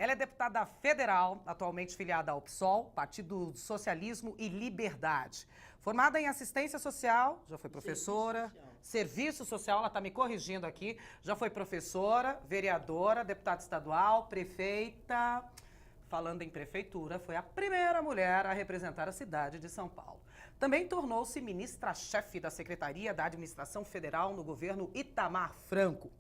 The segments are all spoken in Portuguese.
Ela é deputada federal, atualmente filiada ao PSOL, Partido do Socialismo e Liberdade. Formada em assistência social, já foi professora, serviço social, ela está me corrigindo aqui, já foi professora, vereadora, deputada estadual, prefeita. Falando em prefeitura, foi a primeira mulher a representar a cidade de São Paulo. Também tornou-se ministra-chefe da Secretaria da Administração Federal no governo Itamar Franco.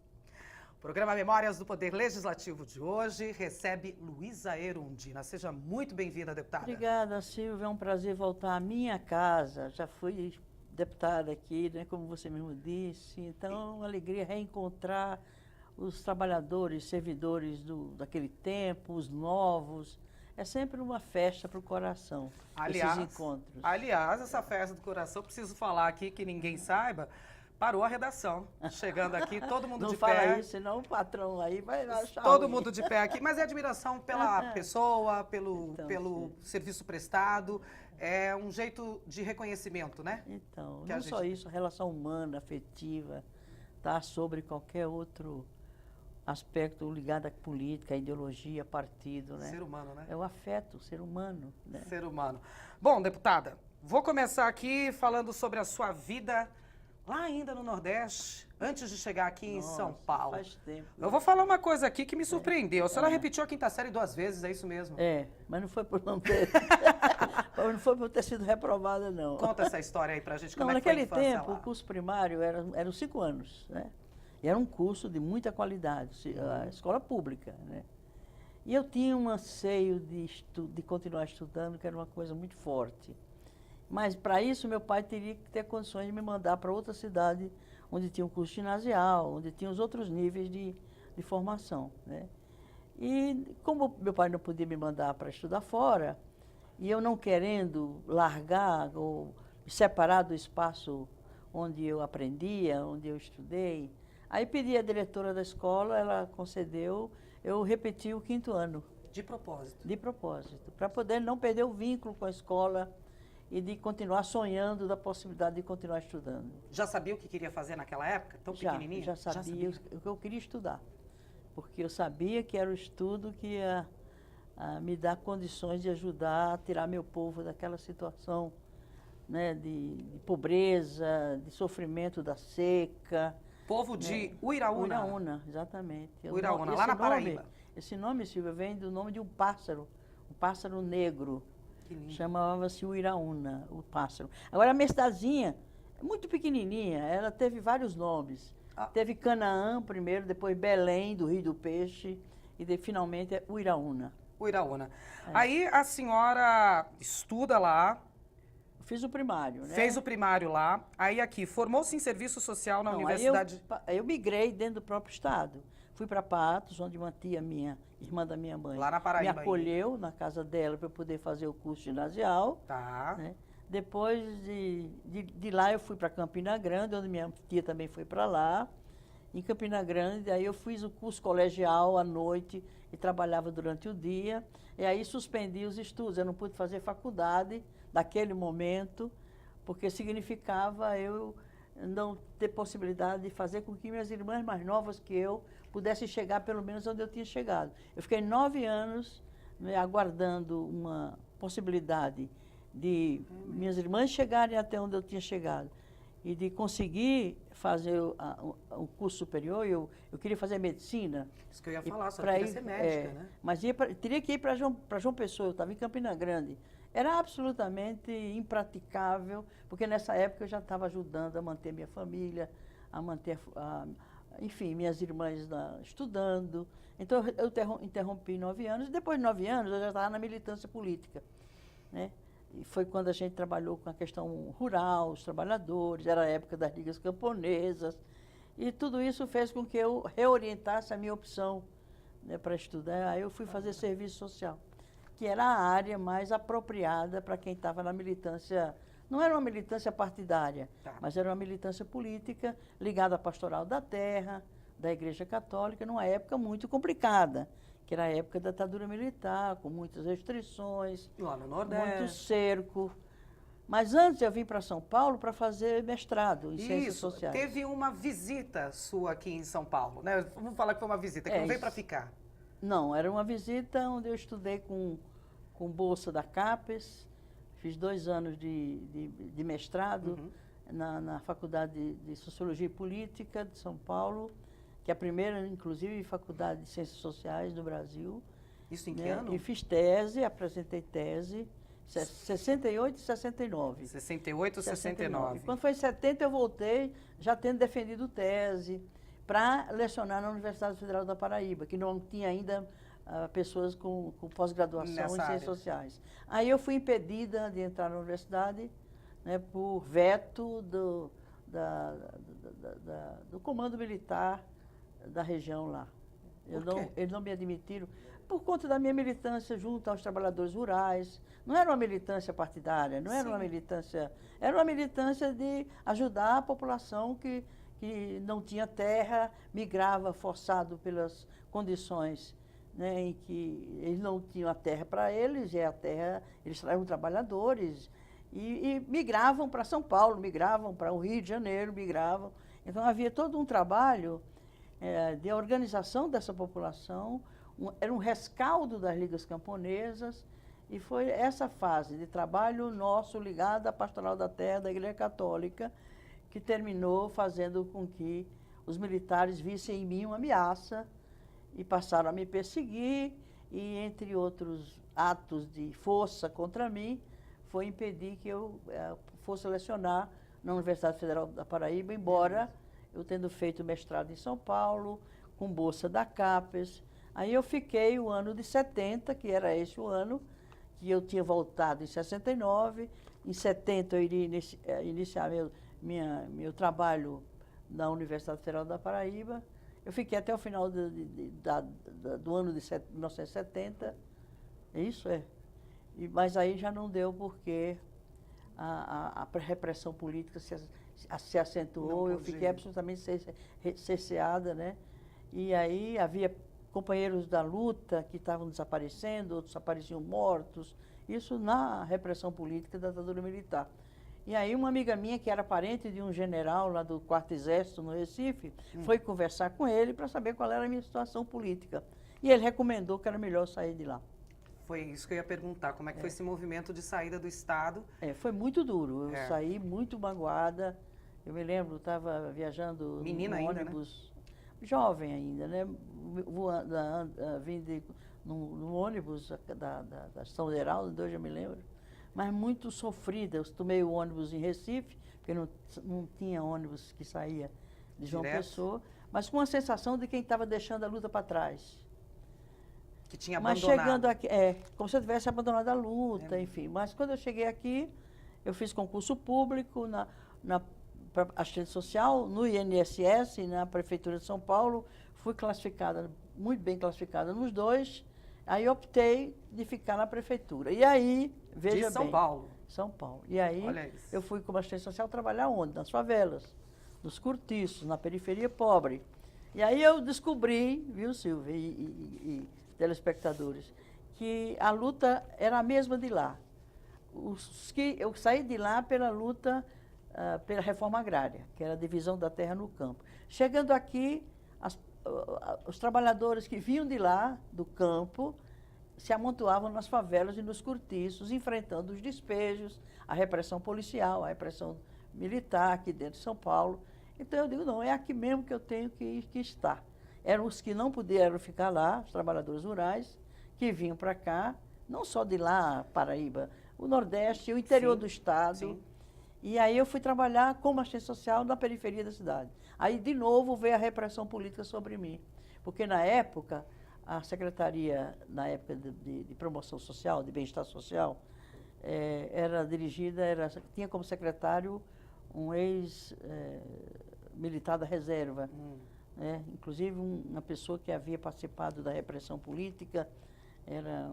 O programa Memórias do Poder Legislativo de hoje recebe Luísa Erundina. Seja muito bem-vinda, deputada. Obrigada, Silvia. É um prazer voltar à minha casa. Já fui deputada aqui, né, como você mesmo disse. Então, é uma alegria reencontrar os trabalhadores, servidores daquele tempo, os novos. É sempre uma festa para o coração, esses encontros. Aliás, essa festa do coração, preciso falar aqui que ninguém saiba, parou a redação. Chegando aqui, todo mundo de pé. Não fala isso, senão o patrão aí vai achar todo ruim. mundo de pé aqui, mas é admiração pela pessoa, pelo serviço prestado. É um jeito de reconhecimento, né? Então, que não só isso, a relação humana, afetiva, tá sobre qualquer outro aspecto ligado à política, à ideologia, partido, né? Ser humano, né? É o afeto, ser humano, né? Ser humano. Bom, deputada, vou começar aqui falando sobre a sua vida lá ainda no Nordeste, antes de chegar aqui em São Paulo. Faz tempo. Eu vou falar uma coisa aqui que me surpreendeu. A senhora repetiu a quinta série 2 vezes, é isso mesmo? É, mas não foi por não ter... não foi por ter sido reprovada, não. Conta essa história aí pra gente, Não, como é que foi a naquele infância tempo, lá. o curso primário eram 5 anos, né? E era um curso de muita qualidade, a escola pública, né? E eu tinha um anseio de continuar estudando, que era uma coisa muito forte. Mas, para isso, meu pai teria que ter condições de me mandar para outra cidade, onde tinha um curso ginasial, onde tinha os outros níveis de formação, né? E, como meu pai não podia me mandar para estudar fora, e eu não querendo largar ou me separar do espaço onde eu aprendia, onde eu estudei, aí pedi à diretora da escola, ela concedeu, eu repeti o 5º ano. De propósito. De propósito, para poder não perder o vínculo com a escola e de continuar sonhando da possibilidade de continuar estudando. Já sabia o que queria fazer naquela época, tão pequenininha? Já sabia o que eu queria estudar, porque eu sabia que era o estudo que ia me dar condições de ajudar a tirar meu povo daquela situação, né, de pobreza, de sofrimento da seca. Povo de Uiraúna. Uiraúna, exatamente. Uiraúna, lá na Paraíba. Esse nome, Silvia, vem do nome de um pássaro negro. Chamava-se Uiraúna, o pássaro. Agora, a minha cidadezinha é muito pequenininha, ela teve vários nomes. Teve Canaã primeiro, depois Belém, do Rio do Peixe, e finalmente é Uiraúna. Uiraúna. Aí a senhora estuda lá. Fiz o primário, né? Fez o primário lá. Aí aqui, formou-se em serviço social na universidade. Aí eu migrei dentro do próprio estado. Fui para Patos, onde uma tia minha, irmã da minha mãe, lá na Paraíba, me acolheu na casa dela para eu poder fazer o curso ginasial. Tá. Né? Depois de lá eu fui para Campina Grande, onde minha tia também foi para lá. Em Campina Grande, aí eu fiz o curso colegial à noite e trabalhava durante o dia. E aí suspendi os estudos. Eu não pude fazer faculdade naquele momento, porque significava eu não ter possibilidade de fazer com que minhas irmãs mais novas que eu pudessem chegar pelo menos onde eu tinha chegado. Eu fiquei 9 anos, né, aguardando uma possibilidade de minhas irmãs chegarem até onde eu tinha chegado e de conseguir fazer o curso superior. Eu queria fazer medicina. Isso que eu ia falar, só queria ser médica, né? Mas teria que ir para João Pessoa, eu estava em Campina Grande. Era absolutamente impraticável, porque nessa época eu já estava ajudando a manter minha família, a manter, enfim, minhas irmãs estudando. Então eu interrompi 9 anos, e depois de 9 anos eu já estava na militância política, né? E foi quando a gente trabalhou com a questão rural, os trabalhadores, era a época das ligas camponesas, e tudo isso fez com que eu reorientasse a minha opção, né, para estudar. Aí eu fui fazer serviço social, que era a área mais apropriada para quem estava na militância. Não era uma militância partidária, mas era uma militância política ligada à pastoral da terra, da Igreja Católica, numa época muito complicada, que era a época da ditadura militar, com muitas restrições, lá no Nordeste, muito cerco. Mas antes eu vim para São Paulo para fazer mestrado em Ciências Sociais. Teve uma visita sua aqui em São Paulo, né? Vamos falar que foi uma visita, que não veio para ficar. Não, era uma visita onde eu estudei com bolsa da CAPES, fiz 2 anos de mestrado na Faculdade de Sociologia e Política de São Paulo, que é a primeira, inclusive, faculdade de Ciências Sociais do Brasil. Isso em que né? ano? E fiz tese, apresentei tese, 68 e 69. 68 ou 69? Quando foi em 70, eu voltei, já tendo defendido tese, para lecionar na Universidade Federal da Paraíba, que não tinha ainda pessoas com pós-graduação em Ciências Sociais. Aí eu fui impedida de entrar na universidade, né, por veto do comando militar da região lá. Eles não me admitiram por conta da minha militância junto aos trabalhadores rurais. Não era uma militância partidária, não era uma militância... Era uma militância de ajudar a população que não tinha terra, migrava forçado pelas condições, né, em que eles não tinham a terra para eles, e a terra, eles eram trabalhadores, e migravam para São Paulo, migravam para o Rio de Janeiro, migravam. Então havia todo um trabalho de organização dessa população, era um rescaldo das ligas camponesas, e foi essa fase de trabalho nosso ligado à Pastoral da Terra da Igreja Católica que terminou fazendo com que os militares vissem em mim uma ameaça e passaram a me perseguir, e entre outros atos de força contra mim, foi impedir que eu fosse lecionar na Universidade Federal da Paraíba, embora eu tendo feito mestrado em São Paulo, com bolsa da CAPES. Aí eu fiquei o ano de 70, que era esse o ano, que eu tinha voltado em 69. Em 70 eu iria iniciar meu trabalho na Universidade Federal da Paraíba. Eu fiquei até o final do ano de 1970. Isso é. Mas aí já não deu porque a repressão política se acentuou, eu fiquei absolutamente cerceada, né? E aí havia companheiros da luta que estavam desaparecendo, outros apareciam mortos, isso na repressão política da ditadura militar. E aí uma amiga minha, que era parente de um general lá do 4º Exército, no Recife, foi conversar com ele para saber qual era a minha situação política. E ele recomendou que era melhor sair de lá. Foi isso que eu ia perguntar, como é que foi esse movimento de saída do Estado? Foi muito duro, eu saí muito magoada. Eu me lembro, estava viajando Menina no ainda, ônibus, né? Jovem ainda, né? Vindo no ônibus da Estação Heraldo, hoje eu me lembro, mas muito sofrida. Eu tomei o ônibus em Recife, porque não tinha ônibus que saía de João Pessoa, mas com a sensação de quem estava deixando a luta para trás. Que tinha abandonado. Mas chegando aqui, como se eu tivesse abandonado a luta, enfim. Mas quando eu cheguei aqui, eu fiz concurso público na assistente social, no INSS, na Prefeitura de São Paulo. Fui classificada, muito bem classificada nos dois. Aí optei de ficar na Prefeitura. E aí, veja bem... De São Paulo? São Paulo. E aí, eu fui como assistente social trabalhar onde? Nas favelas, nos cortiços, na periferia pobre. E aí eu descobri, viu, Silvia e telespectadores, que a luta era a mesma de lá. Eu saí de lá pela luta pela reforma agrária, que era a divisão da terra no campo. Chegando aqui, os trabalhadores que vinham de lá, do campo, se amontoavam nas favelas e nos cortiços, enfrentando os despejos, a repressão policial, a repressão militar aqui dentro de São Paulo. Então eu digo, não, é aqui mesmo que eu tenho que estar. Eram os que não puderam ficar lá, os trabalhadores rurais, que vinham para cá, não só de lá, Paraíba, o Nordeste, o interior do estado. Sim. E aí eu fui trabalhar como assistente social na periferia da cidade. Aí, de novo, veio a repressão política sobre mim. Porque, na época, a Secretaria, na época de Promoção Social, de Bem-Estar Social, era dirigida, tinha como secretário um ex-militar da reserva. Inclusive, uma pessoa que havia participado da repressão política, era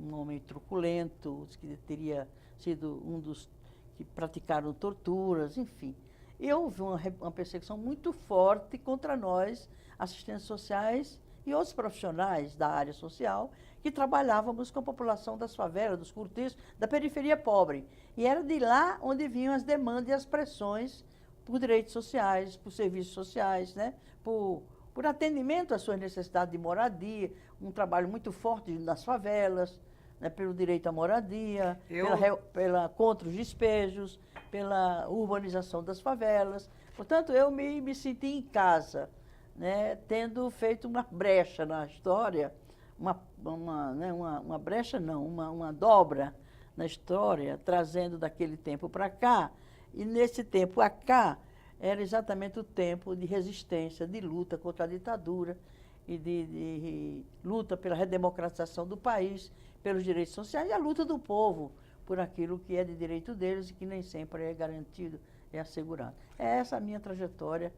um homem truculento, que teria sido um dos que praticaram torturas, enfim. E houve uma perseguição muito forte contra nós, assistentes sociais e outros profissionais da área social, que trabalhávamos com a população das favelas, dos cortiços, da periferia pobre. E era de lá onde vinham as demandas e as pressões por direitos sociais, por serviços sociais, né? Por por atendimento às suas necessidades de moradia, um trabalho muito forte nas favelas, né, pelo direito à moradia, contra os despejos, pela urbanização das favelas. Portanto, eu me senti em casa, né, tendo feito uma brecha na história, uma brecha não, uma dobra na história, trazendo daquele tempo para cá, e nesse tempo a cá era exatamente o tempo de resistência, de luta contra a ditadura e de luta pela redemocratização do país, pelos direitos sociais e a luta do povo por aquilo que é de direito deles e que nem sempre é garantido, é assegurado. É essa a minha trajetória.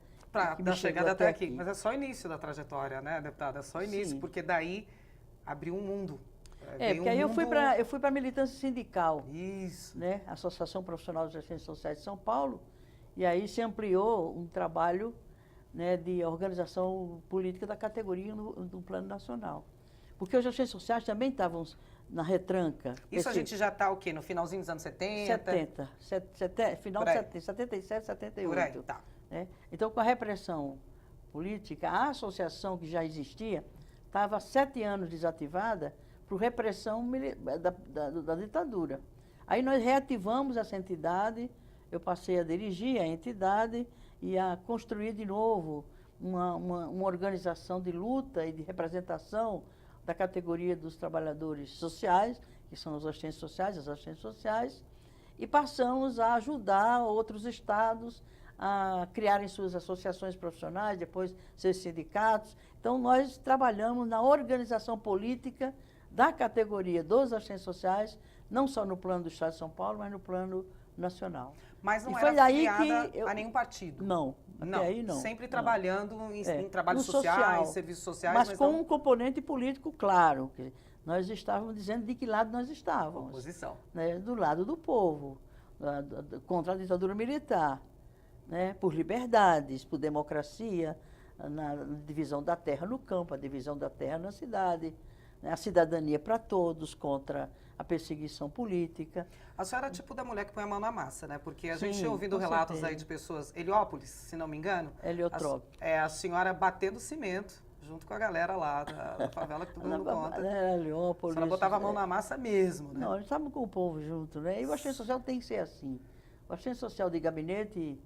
Da chegada até aqui. Mas é só o início da trajetória, né, deputada? É só o início, Sim. Porque daí abriu um mundo. Porque aí eu fui para a militância sindical. Isso. Né, Associação Profissional dos Assistentes Sociais de São Paulo, e aí se ampliou um trabalho, né, de organização política da categoria no plano nacional. Porque os assistentes sociais também estavam na retranca. Isso a gente já está o quê? No finalzinho dos anos 70? Final de 70, 77, 78. Por aí, tá. Né? Então, com a repressão política, a associação que já existia estava há 7 anos desativada por repressão da ditadura. Aí nós reativamos essa entidade, eu passei a dirigir a entidade e a construir de novo uma organização de luta e de representação da categoria dos trabalhadores sociais, que são os assistentes sociais, as assistentes sociais, e passamos a ajudar outros estados a criarem suas associações profissionais, depois seus sindicatos. Então, nós trabalhamos na organização política da categoria dos assistentes sociais, não só no plano do Estado de São Paulo, mas no plano nacional. Mas não e era foi daí afiliada que eu... a nenhum partido? Não, até aí não. Sempre trabalhando em trabalhos no sociais, social, serviços sociais. Mas com um componente político claro. Nós estávamos dizendo de que lado nós estávamos. Oposição. Né, do lado do povo, contra a ditadura militar, né, por liberdades, por democracia, na divisão da terra no campo, a divisão da terra na cidade, né, a cidadania para todos, contra a perseguição política. A senhora é tipo da mulher que põe a mão na massa, né? Porque a Sim, gente ouvindo com relatos certeza. aí de pessoas, Heliópolis, se não me engano. Heliotrópico. A senhora batendo cimento, junto com a galera lá da favela, que todo mundo conta. Heliópolis. A senhora botava a mão na massa mesmo, né? Não, nós estávamos com o povo junto, né? E o assistente social tem que ser assim. O assistente social de gabinete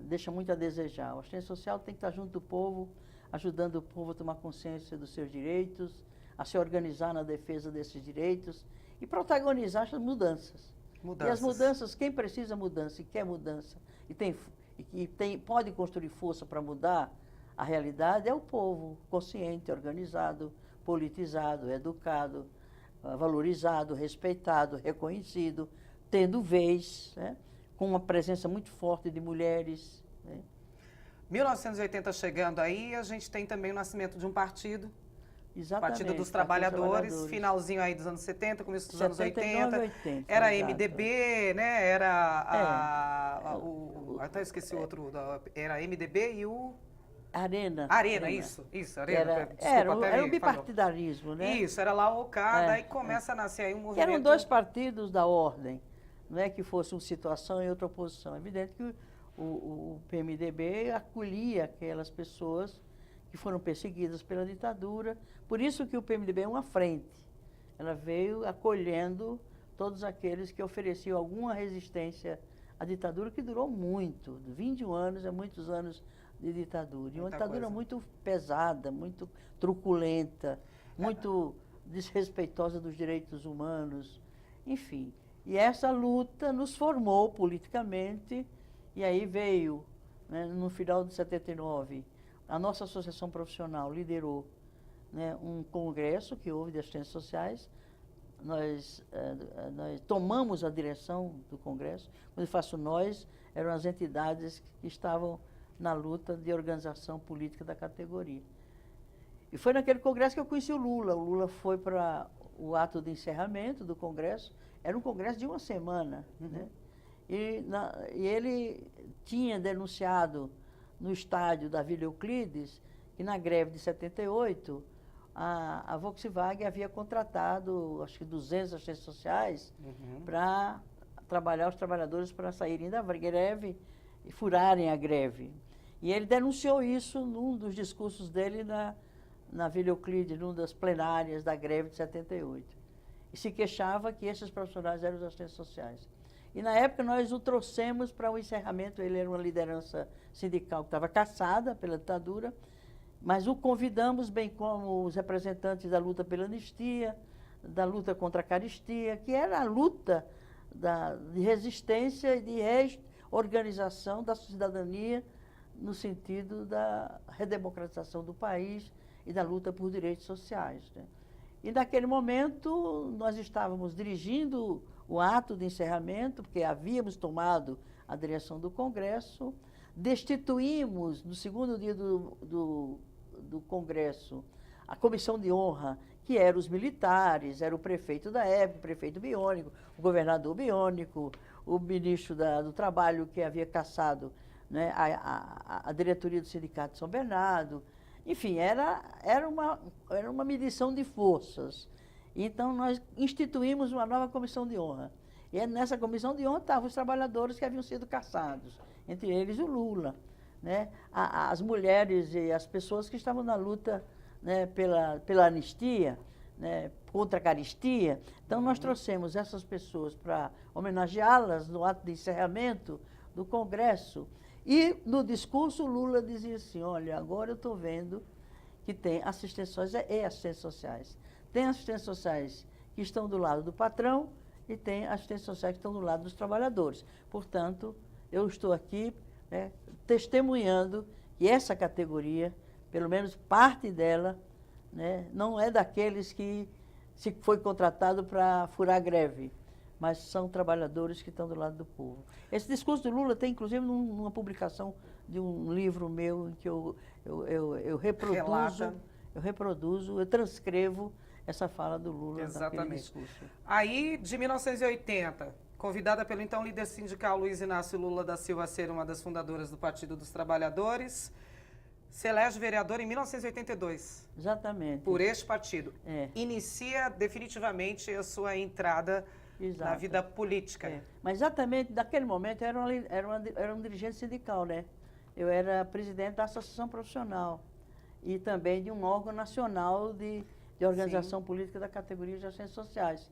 deixa muito a desejar. O assistente social tem que estar junto do povo, ajudando o povo a tomar consciência dos seus direitos, a se organizar na defesa desses direitos e protagonizar as mudanças. E as mudanças, quem precisa mudança e quer mudança e pode construir força para mudar a realidade é o povo consciente, organizado, politizado, educado, valorizado, respeitado, reconhecido, tendo vez, né, com uma presença muito forte de mulheres. Né. 1980 chegando aí, a gente tem também o nascimento de um partido. Exatamente, Partido dos Trabalhadores, finalzinho aí dos anos 70, começo dos anos 80. 80 era a exato. MDB, né? Era até esqueci o outro. Era a MDB e o... Arena. Isso, Arena. Era o bipartidarismo, né? Isso, era lá o OCA, daí começa a nascer aí um movimento... Que eram 2 partidos da ordem, não é que fosse uma situação e outra oposição. É evidente que o PMDB acolhia aquelas pessoas que foram perseguidas pela ditadura. Por isso que o PMDB é uma frente. Ela veio acolhendo todos aqueles que ofereciam alguma resistência à ditadura, que durou muito. 21 anos, muitos anos de ditadura. E uma ditadura muito pesada, muito truculenta, muito desrespeitosa dos direitos humanos. Enfim, e essa luta nos formou politicamente, e aí veio, né, no final de 79, a nossa associação profissional liderou, né, um congresso que houve de assistentes sociais. Nós tomamos a direção do congresso. Quando eu faço nós, eram as entidades que estavam na luta de organização política da categoria. E foi naquele congresso que eu conheci o Lula. O Lula foi para o ato de encerramento do congresso. Era um congresso de uma semana. Né? E ele tinha denunciado no estádio da Vila Euclides que na greve de 78 a Volkswagen havia contratado, acho que 200 assistentes sociais para trabalhar os trabalhadores para saírem da greve e furarem a greve. E ele denunciou isso num dos discursos dele na Vila Euclides, numa das plenárias da greve de 78. E se queixava que esses profissionais eram os assistentes sociais. E na época nós o trouxemos para o encerramento, ele era uma liderança sindical que estava caçada pela ditadura, mas o convidamos, bem como os representantes da luta pela anistia, da luta contra a caristia, que era a luta de resistência e de reorganização da cidadania no sentido da redemocratização do país e da luta por direitos sociais, né? E naquele momento nós estávamos dirigindo o ato de encerramento, porque havíamos tomado a direção do Congresso, destituímos no segundo dia do Congresso a comissão de honra, que eram os militares, era o prefeito da época, o prefeito biônico, o governador biônico, o ministro do Trabalho que havia cassado, né, a diretoria do Sindicato de São Bernardo. Enfim, era uma medição de forças. Então, nós instituímos uma nova comissão de honra. E nessa comissão de honra estavam os trabalhadores que haviam sido caçados, entre eles o Lula, né? As mulheres e as pessoas que estavam na luta, né, pela anistia, né, contra a caristia. Então, nós trouxemos essas pessoas para homenageá-las no ato de encerramento do Congresso. E no discurso, Lula dizia assim: olha, agora eu estou vendo que tem assistentes sociais e assistentes sociais. Tem assistentes sociais que estão do lado do patrão e tem assistentes sociais que estão do lado dos trabalhadores. Portanto, eu estou aqui, né, testemunhando que essa categoria, pelo menos parte dela, né, não é daqueles que se foi contratado para furar greve, mas são trabalhadores que estão do lado do povo. Esse discurso do Lula tem, inclusive, numa publicação de um livro meu, em que eu reproduzo, eu transcrevo essa fala do Lula. Exatamente. Discurso. Aí, de 1980, convidada pelo então líder sindical Luiz Inácio Lula da Silva a ser uma das fundadoras do Partido dos Trabalhadores, se elege vereadora em 1982. Exatamente. Por este partido. É. Inicia definitivamente a sua entrada na vida política. É. Mas exatamente naquele momento eu era um dirigente sindical, né? Eu era presidente da Associação Profissional e também de um órgão nacional de organização Sim. política da categoria de assistentes sociais.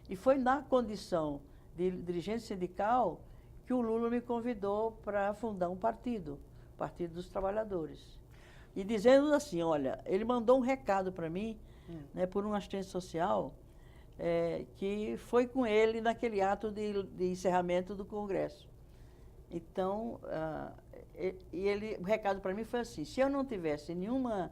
E foi na condição de dirigente sindical que o Lula me convidou para fundar um partido, o Partido dos Trabalhadores. E dizendo assim, olha, ele mandou um recado para mim, né, por um assistente social, que foi com ele naquele ato de encerramento do Congresso. Então, o recado para mim foi assim: se eu não tivesse nenhuma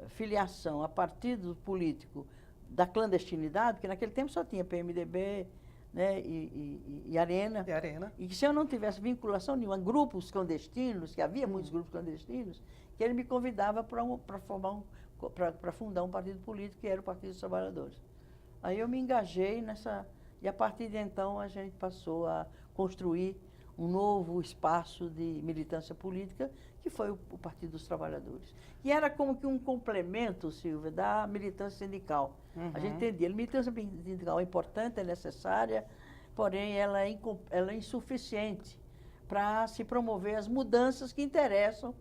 filiação a partido político da clandestinidade, porque naquele tempo só tinha PMDB, né, e Arena, e que se eu não tivesse vinculação nenhuma a grupos clandestinos, que havia muitos grupos clandestinos, que ele me convidava para fundar um partido político, que era o Partido dos Trabalhadores. Aí eu me engajei nessa, e a partir de então a gente passou a construir um novo espaço de militância política, que foi o Partido dos Trabalhadores. E era como que um complemento, Silvia, da militância sindical. A gente entendia, a militância sindical é importante, é necessária, porém ela é insuficiente para se promover as mudanças que interessam,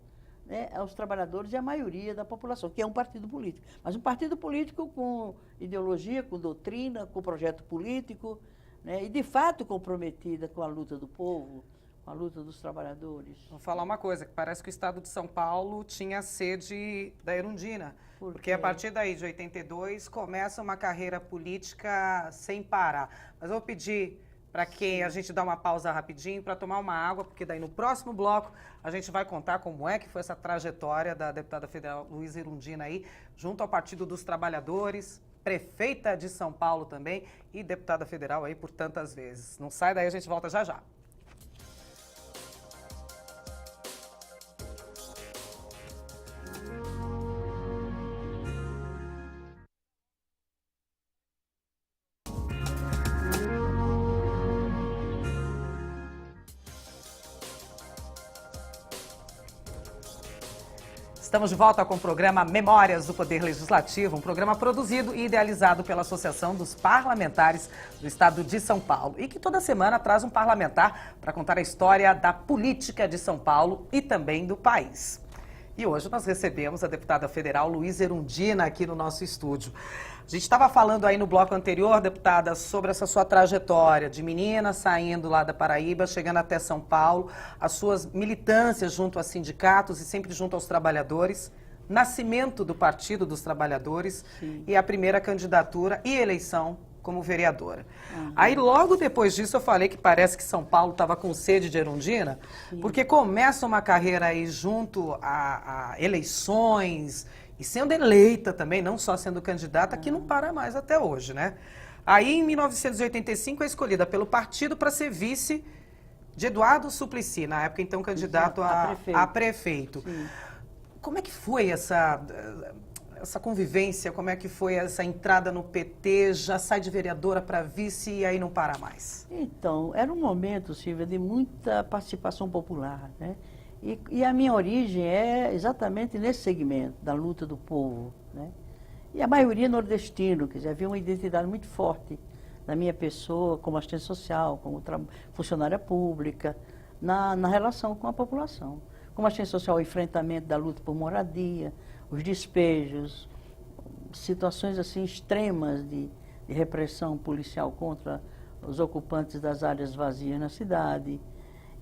né, aos trabalhadores e à maioria da população, que é um partido político. Mas um partido político com ideologia, com doutrina, com projeto político, né, e de fato comprometida com a luta do povo, com a luta dos trabalhadores. Vou falar uma coisa, que parece que o Estado de São Paulo tinha sede da Erundina, porque a partir daí, de 82, começa uma carreira política sem parar. Mas eu vou pedir para que a gente dá uma pausa rapidinho para tomar uma água, porque daí no próximo bloco a gente vai contar como é que foi essa trajetória da deputada federal Luísa Erundina aí, junto ao Partido dos Trabalhadores, prefeita de São Paulo também e deputada federal aí por tantas vezes. Não sai daí, a gente volta já já. Estamos de volta com o programa Memórias do Poder Legislativo, um programa produzido e idealizado pela Associação dos Parlamentares do Estado de São Paulo e que toda semana traz um parlamentar para contar a história da política de São Paulo e também do país. E hoje nós recebemos a deputada federal Luísa Erundina aqui no nosso estúdio. A gente estava falando aí no bloco anterior, deputada, sobre essa sua trajetória de menina saindo lá da Paraíba, chegando até São Paulo, as suas militâncias junto a sindicatos e sempre junto aos trabalhadores, nascimento do Partido dos Trabalhadores. Sim. E a primeira candidatura e eleição como vereadora. Uhum. Aí logo depois disso eu falei que parece que São Paulo estava com sede de Erundina, sim, porque começa uma carreira aí junto a eleições e sendo eleita também, não só sendo candidata, que não para mais até hoje, né? Aí em 1985 é escolhida pelo partido para ser vice de Eduardo Suplicy, na época então candidato a prefeito. Como é que foi essa convivência, como é que foi essa entrada no PT, já sai de vereadora para vice e aí não para mais? Então, era um momento, Silvia, de muita participação popular, né? E a minha origem é exatamente nesse segmento, da luta do povo, né? E a maioria nordestino, quer dizer, havia uma identidade muito forte da minha pessoa como assistente social, como funcionária pública, na relação com a população. Como assistente social, o enfrentamento da luta por moradia, os despejos, situações assim extremas de repressão policial contra os ocupantes das áreas vazias na cidade.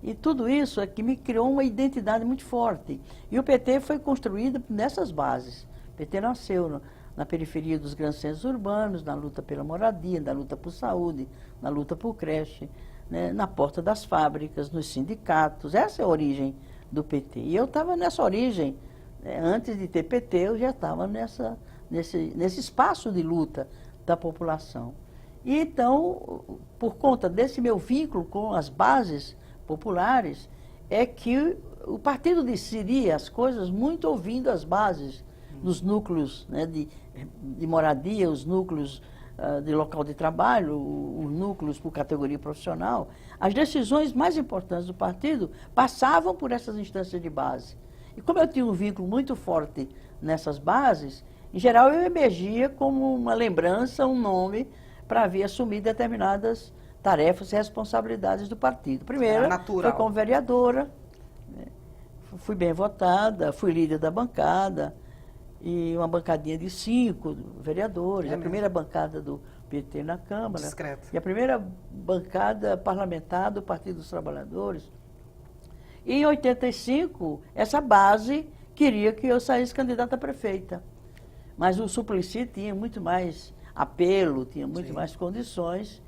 E tudo isso é que me criou uma identidade muito forte. E o PT foi construído nessas bases. O PT nasceu na periferia dos grandes centros urbanos, na luta pela moradia, na luta por saúde, na luta por creche, né, na porta das fábricas, nos sindicatos. Essa é a origem do PT. E eu estava nessa origem. Antes de ter PT, eu já estava nesse espaço de luta da população. E então, por conta desse meu vínculo com as bases populares, é que o partido decidia as coisas muito ouvindo as bases, nos núcleos, né, de moradia, os núcleos de local de trabalho, os núcleos por categoria profissional. As decisões mais importantes do partido passavam por essas instâncias de base. E como eu tinha um vínculo muito forte nessas bases, em geral eu emergia como uma lembrança, um nome, para vir assumir determinadas tarefas e responsabilidades do partido. Primeiro, foi como vereadora, né? Fui bem votada, fui líder da bancada, e uma bancadinha de 5 vereadores, a primeira bancada do PT na Câmara, discreto, e a primeira bancada parlamentar do Partido dos Trabalhadores. E em 85, essa base queria que eu saísse candidata a prefeita. Mas o Suplicy tinha muito mais apelo, tinha muito mais condições.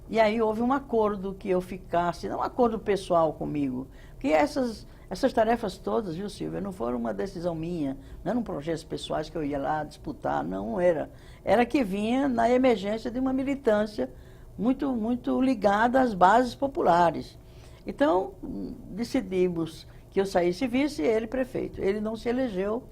E aí houve um acordo que eu ficasse, não um acordo pessoal comigo, porque essas tarefas todas, viu, Silvia, não foram uma decisão minha, não eram projetos pessoais que eu ia lá disputar, não era. Era que vinha na emergência de uma militância muito, muito ligada às bases populares. Então, decidimos que eu saísse vice e ele prefeito. Ele não se elegeu.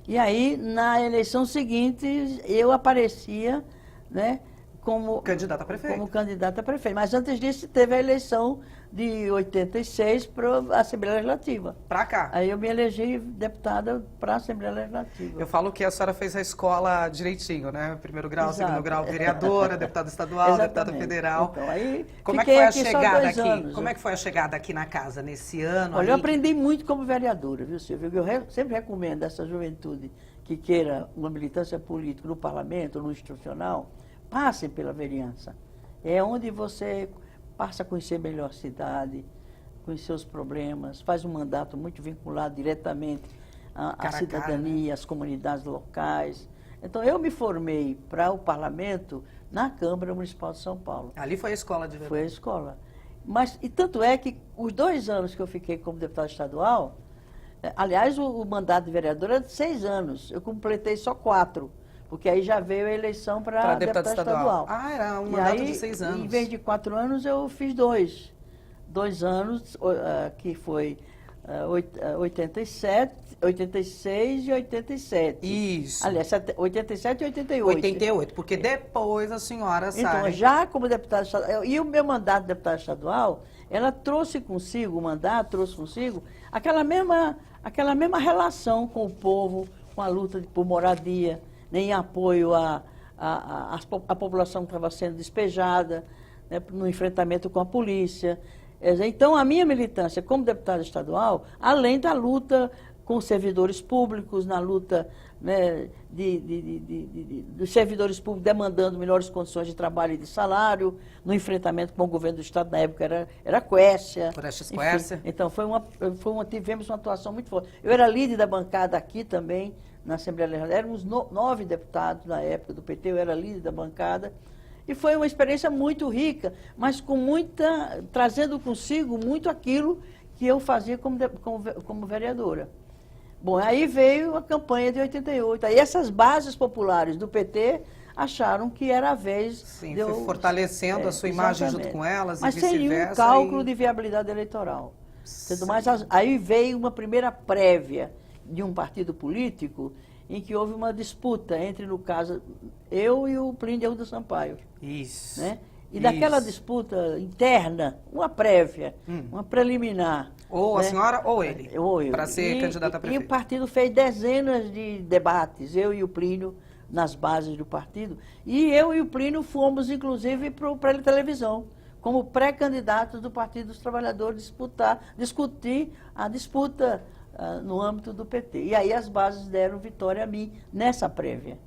E aí, na eleição seguinte, eu aparecia, né, como candidata a prefeito. Mas antes disso, teve a eleição de 86 para a Assembleia Legislativa. Para cá. Aí eu me elegi deputada para a Assembleia Legislativa. Eu falo que a senhora fez a escola direitinho, né? Primeiro grau, exato, segundo grau, vereadora, deputada estadual, deputada federal. Então, aí como é que foi a chegada aqui? Como é que foi a chegada aqui na casa nesse ano? Olha, eu aprendi muito como vereadora, viu, Silvia? Eu sempre recomendo a essa juventude que queira uma militância política no parlamento, no institucional, passem pela vereança. É onde você passa a conhecer melhor a cidade, conhecer os problemas, faz um mandato muito vinculado diretamente à cidadania, às comunidades locais. Então, eu me formei para o parlamento na Câmara Municipal de São Paulo. Ali foi a escola de verdade? Foi a escola. E tanto é que os 2 anos que eu fiquei como deputada estadual, aliás, o mandato de vereador era de 6 anos, eu completei só 4. Porque aí já veio a eleição para deputada estadual. Ah, era um mandato de 6 anos. Em vez de 4 anos, eu fiz 2. 2 anos, que foi 86 e 87. Isso. Aliás, 87 e 88. 88, porque depois a senhora sai. Então, já como deputada estadual, e o meu mandato de deputada estadual ela trouxe consigo, o mandato trouxe consigo aquela mesma relação com o povo, com a luta por moradia, né, em apoio à população que estava sendo despejada, né, no enfrentamento com a polícia. Então, a minha militância como deputada estadual, além da luta com os servidores públicos, na luta, né, dos servidores públicos demandando melhores condições de trabalho e de salário, no enfrentamento com o governo do Estado, na época era a Quércia. Então, tivemos uma atuação muito forte. Eu era líder da bancada aqui também, na Assembleia Legislativa, éramos 9 deputados na época do PT, eu era líder da bancada, e foi uma experiência muito rica, mas trazendo consigo muito aquilo que eu fazia como vereadora. Bom, aí veio a campanha de 88. Aí essas bases populares do PT acharam que era a vez de eu... fortalecendo a sua imagem junto com elas, mas e vice-versa. Mas sem um cálculo de viabilidade eleitoral. Mas aí veio uma primeira prévia de um partido político em que houve uma disputa entre, no caso, eu e o Plínio de Arruda Sampaio. Isso. Né? E daquela disputa interna, uma prévia, uma preliminar. Ou né? a senhora ou ele, para ser candidata a prefeito. E o partido fez dezenas de debates, eu e o Plínio, nas bases do partido. E eu e o Plínio fomos, inclusive, para a televisão, como pré-candidatos do Partido dos Trabalhadores, discutir a disputa no âmbito do PT. E aí as bases deram vitória a mim nessa prévia.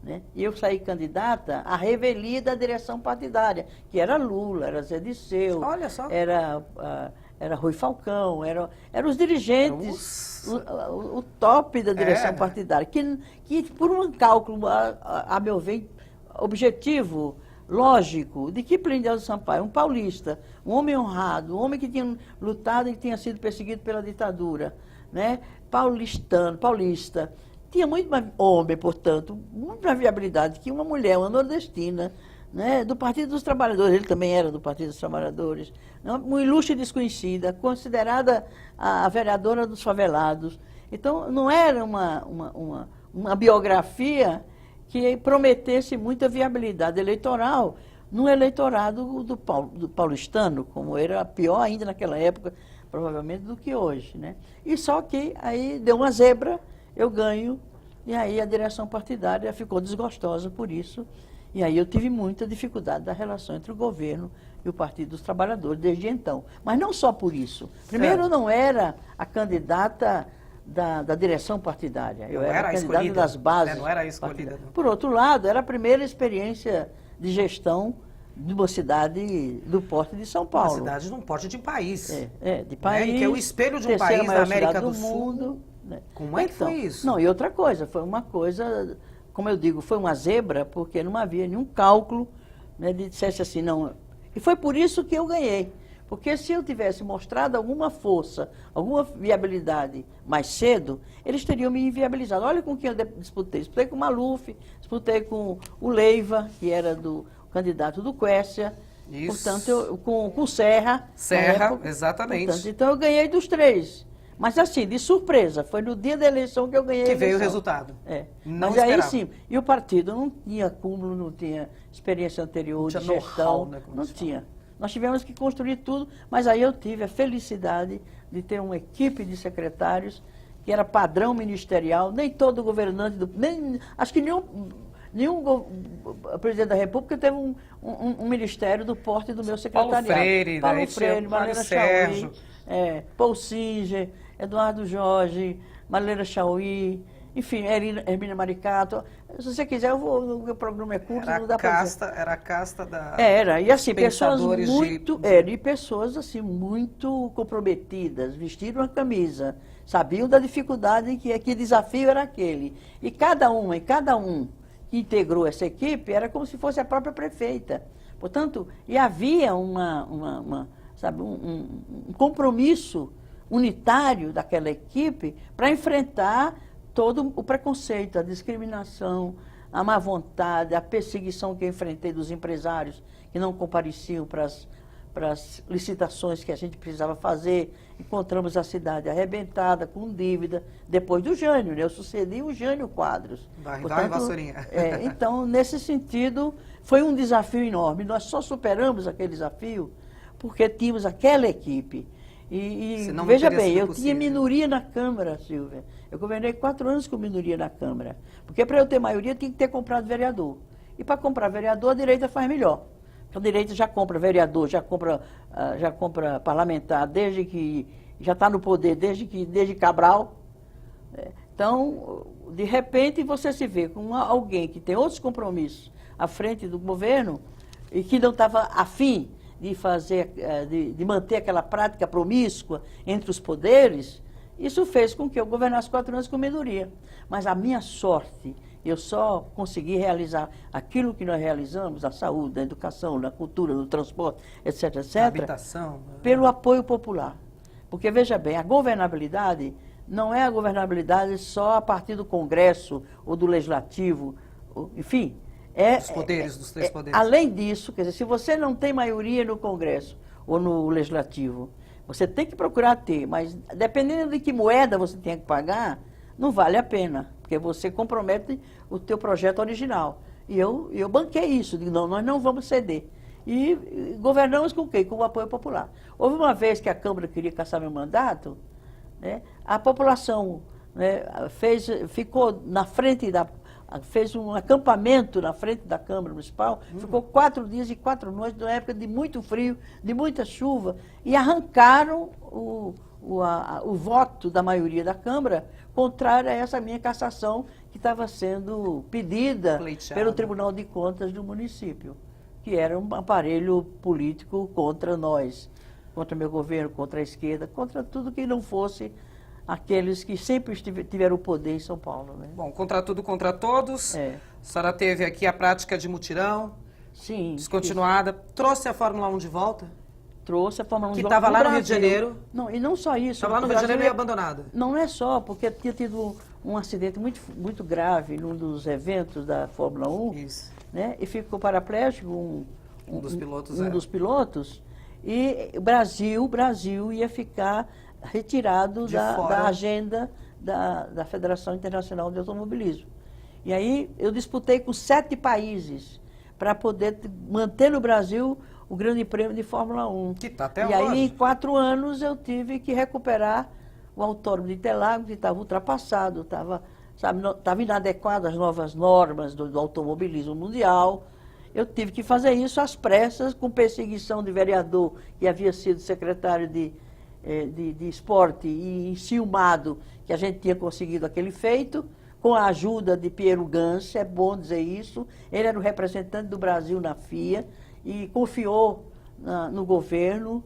Né? E eu saí candidata à revelia da direção partidária, que era Lula, era Zé Disseu, era Rui Falcão, eram os dirigentes, o top da direção partidária, que por um cálculo, a meu ver, objetivo, lógico, de que Plínio de Arruda Sampaio, um paulista, um homem honrado, um homem que tinha lutado e que tinha sido perseguido pela ditadura, né? Paulista, tinha muito mais homem, portanto, muito mais viabilidade que uma mulher, uma nordestina, né, do Partido dos Trabalhadores, ele também era do Partido dos Trabalhadores, uma ilustre desconhecida, considerada a vereadora dos favelados. Então, não era uma biografia que prometesse muita viabilidade eleitoral no eleitorado do paulistano, como era pior ainda naquela época, provavelmente, do que hoje. Né? E só que aí deu uma zebra, eu ganho, e aí a direção partidária ficou desgostosa por isso, e aí eu tive muita dificuldade da relação entre o governo e o Partido dos Trabalhadores desde então. Mas não só por isso. Primeiro, eu não era a candidata da direção partidária, eu era a candidata das bases. Não era a escolhida. Por outro lado, era a primeira experiência de gestão de uma cidade do porte de São Paulo. Uma cidade num porte de país. De país. Né? Que é o espelho de um país da América do Sul. Mundo, né? Como é que foi isso? Não, e outra coisa, foi uma coisa, como eu digo, foi uma zebra, porque não havia nenhum cálculo, né, de dissesse assim, não. E foi por isso que eu ganhei. Porque se eu tivesse mostrado alguma força, alguma viabilidade mais cedo, eles teriam me inviabilizado. Olha com quem eu disputei. Disputei com o Maluf, disputei com o Leiva, que era do candidato do Quércia. Isso. Portanto, com o Serra. Serra, exatamente. Portanto, então eu ganhei dos 3. Mas assim, de surpresa, foi no dia da eleição que eu ganhei a eleição. Que veio o resultado. Não mas esperava. Aí sim, e o partido não tinha acúmulo, não tinha experiência anterior de gestão, né, não tinha. Nós tivemos que construir tudo, mas aí eu tive a felicidade de ter uma equipe de secretários que era padrão ministerial, nem todo governante, acho que nenhum presidente da República teve um ministério do porte do meu secretariado. Paulo Freire, Malheira Chauí, Paul Singer, Eduardo Jorge, Malheira Chauí, enfim, Hermínia Maricato. Se você quiser, o programa é curto, não dá para dizer. Era a casta da... e assim, pessoas muito... e pessoas assim, muito comprometidas, vestiram a camisa, sabiam da dificuldade, que desafio era aquele. E cada um que integrou essa equipe era como se fosse a própria prefeita. Portanto, e havia um compromisso unitário daquela equipe para enfrentar todo o preconceito, a discriminação, a má vontade, a perseguição que eu enfrentei dos empresários que não compareciam para as licitações que a gente precisava fazer. Encontramos a cidade arrebentada, com dívida, depois do Jânio, né? Eu sucedi o Jânio Quadros. Então, nesse sentido, foi um desafio enorme. Nós só superamos aquele desafio porque tínhamos aquela equipe. Senão não Veja teria bem, sido eu possível. tinha minoria na Câmara, Silvia. Eu governei 4 anos com minoria na Câmara. Porque para eu ter maioria, tinha que ter comprado vereador. E para comprar vereador, a direita faz melhor. A direita já compra vereador, já compra parlamentar, desde que já está no poder, desde Cabral. Então, de repente, você se vê com alguém que tem outros compromissos à frente do governo e que não estava afim de fazer, de manter aquela prática promíscua entre os poderes. Isso fez com que eu governasse 4 anos com minoria. Mas a minha sorte, eu só consegui realizar aquilo que nós realizamos, na saúde, na educação, na cultura, no transporte, etc., etc., Na habitação. pelo apoio popular. Porque, veja bem, a governabilidade não é a governabilidade só a partir do Congresso ou do Legislativo, enfim. Os poderes, dos 3 poderes. Além disso, quer dizer, se você não tem maioria no Congresso ou no Legislativo, você tem que procurar ter, mas dependendo de que moeda você tem que pagar, não vale a pena, porque você compromete o teu projeto original. E eu banquei isso, digo, não, nós não vamos ceder. E governamos com o quê? Com o apoio popular. Houve uma vez que a Câmara queria caçar meu mandato, né, a população, né, ficou na frente fez um acampamento na frente da Câmara Municipal, ficou 4 dias e 4 noites, numa época de muito frio, de muita chuva, e arrancaram o voto da maioria da Câmara contrário a essa minha cassação que estava sendo pedida pelo Tribunal de Contas do município, que era um aparelho político contra nós, contra meu governo, contra a esquerda, contra tudo que não fosse aqueles que sempre tiveram o poder em São Paulo. Né? Bom, contra tudo, contra todos. É. A senhora teve aqui a prática de mutirão, Sim, descontinuada. Trouxe a Fórmula 1 de volta? trouxe a Fórmula 1 Que de volta estava pro lá no Rio de Brasil. Janeiro. Não, e não só isso. Estava lá no o Rio de Janeiro e Brasil abandonada. Não é só, porque tinha tido um acidente muito grave num dos eventos da Fórmula 1, Isso. né? E ficou paraplégico Um dos pilotos. um dos pilotos, e o Brasil ia ficar retirado da agenda da Federação Internacional de Automobilismo. E aí eu disputei com 7 países para poder manter no Brasil o Grande Prêmio de Fórmula 1. Que está até e hoje. aí, em 4 anos, eu tive que recuperar o Autódromo de Interlagos, que estava ultrapassado, estava inadequado às novas normas do automobilismo mundial. Eu tive que fazer isso às pressas, com perseguição de vereador que havia sido secretário de esporte e enciumado que a gente tinha conseguido aquele feito, com a ajuda de Piero Ganse, é bom dizer isso. Ele era o representante do Brasil na FIA e confiou no governo,